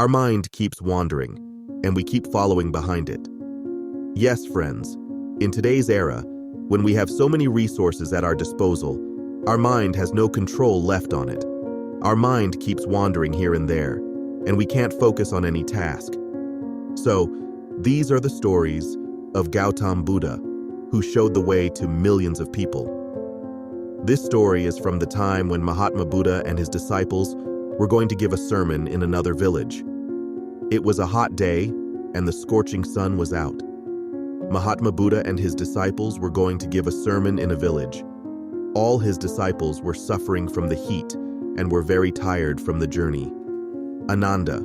Our mind keeps wandering, and we keep following behind it. Yes, friends, in today's era, when we have so many resources at our disposal, our mind has no control left on it. Our mind keeps wandering here and there, and we can't focus on any task. So, these are the stories of Gautam Buddha, who showed the way to millions of people. This story is from the time when Mahatma Buddha and his disciples were going to give a sermon in another village. It was a hot day, and the scorching sun was out. Mahatma Buddha and his disciples were going to give a sermon in a village. All his disciples were suffering from the heat and were very tired from the journey. Ananda,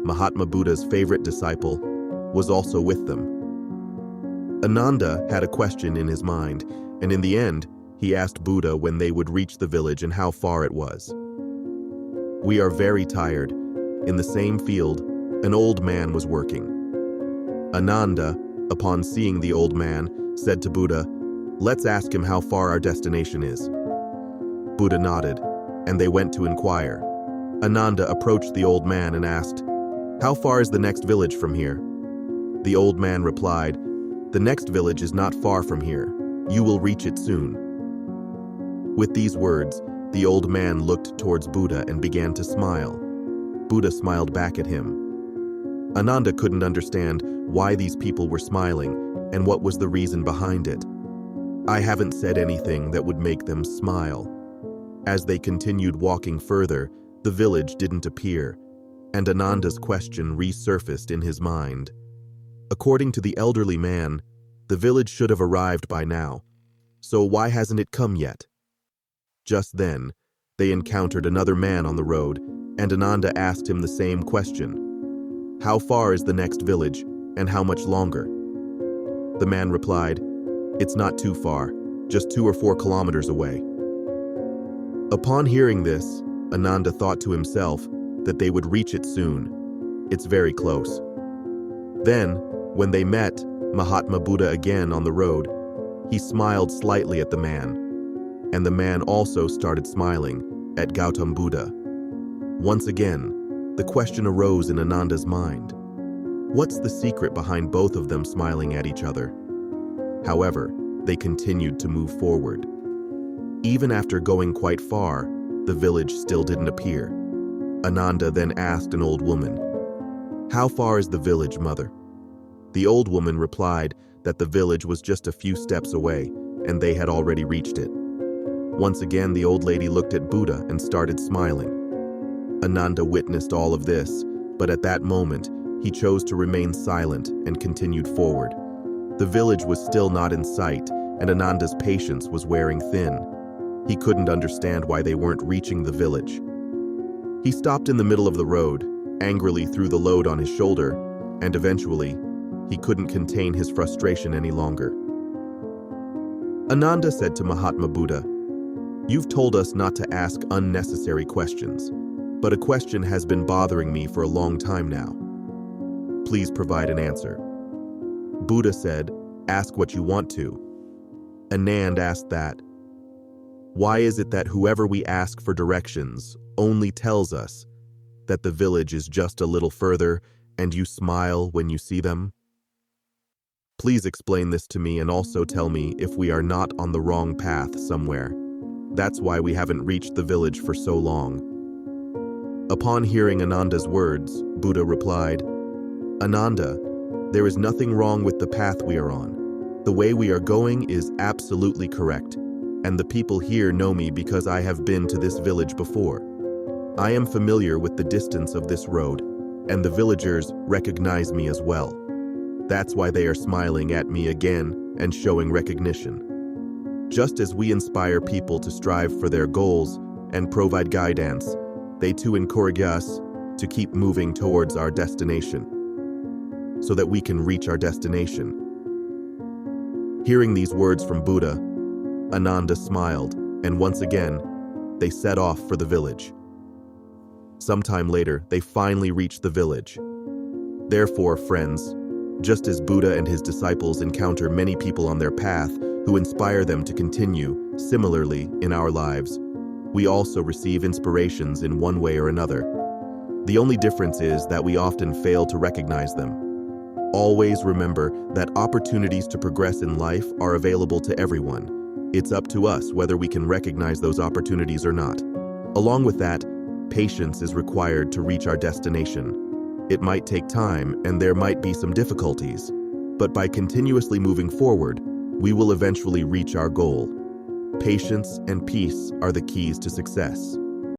Mahatma Buddha's favorite disciple, was also with them. Ananda had a question in his mind, and in the end, he asked Buddha when they would reach the village and how far it was. "We are very tired. In the same field, an old man was working." Ananda, upon seeing the old man, said to Buddha, "Let's ask him how far our destination is." Buddha nodded, and they went to inquire. Ananda approached the old man and asked, "How far is the next village from here?" The old man replied, "The next village is not far from here. You will reach it soon." With these words, the old man looked towards Buddha and began to smile. Buddha smiled back at him. Ananda couldn't understand why these people were smiling and what was the reason behind it. "I haven't said anything that would make them smile." As they continued walking further, the village didn't appear, and Ananda's question resurfaced in his mind. According to the elderly man, the village should have arrived by now, so why hasn't it come yet? Just then, they encountered another man on the road, and Ananda asked him the same question. "How far is the next village, and how much longer?" The man replied, "It's not too far, just 2 or 4 kilometers away." Upon hearing this, Ananda thought to himself that they would reach it soon. It's very close. Then, when they met Mahatma Buddha again on the road, he smiled slightly at the man, and the man also started smiling at Gautam Buddha. Once again, the question arose in Ananda's mind. What's the secret behind both of them smiling at each other? However, they continued to move forward. Even after going quite far, the village still didn't appear. Ananda then asked an old woman, "How far is the village, mother?" The old woman replied that the village was just a few steps away, and they had already reached it. Once again, the old lady looked at Buddha and started smiling. Ananda witnessed all of this, but at that moment, he chose to remain silent and continued forward. The village was still not in sight, and Ananda's patience was wearing thin. He couldn't understand why they weren't reaching the village. He stopped in the middle of the road, angrily threw the load on his shoulder, and eventually, he couldn't contain his frustration any longer. Ananda said to Mahatma Buddha, "You've told us not to ask unnecessary questions, but a question has been bothering me for a long time now. Please provide an answer." Buddha said, "Ask what you want to." Ananda asked that, "Why is it that whoever we ask for directions only tells us that the village is just a little further and you smile when you see them? Please explain this to me and also tell me if we are not on the wrong path somewhere. That's why we haven't reached the village for so long." Upon hearing Ananda's words, Buddha replied, "Ananda, there is nothing wrong with the path we are on. The way we are going is absolutely correct, and the people here know me because I have been to this village before. I am familiar with the distance of this road, and the villagers recognize me as well. That's why they are smiling at me again and showing recognition. Just as we inspire people to strive for their goals and provide guidance, they too encourage us to keep moving towards our destination, so that we can reach our destination." Hearing these words from Buddha, Ananda smiled, and once again, they set off for the village. Sometime later, they finally reached the village. Therefore, friends, just as Buddha and his disciples encounter many people on their path who inspire them to continue, similarly, in our lives, we also receive inspirations in one way or another. The only difference is that we often fail to recognize them. Always remember that opportunities to progress in life are available to everyone. It's up to us whether we can recognize those opportunities or not. Along with that, patience is required to reach our destination. It might take time and there might be some difficulties, but by continuously moving forward, we will eventually reach our goal. Patience and peace are the keys to success.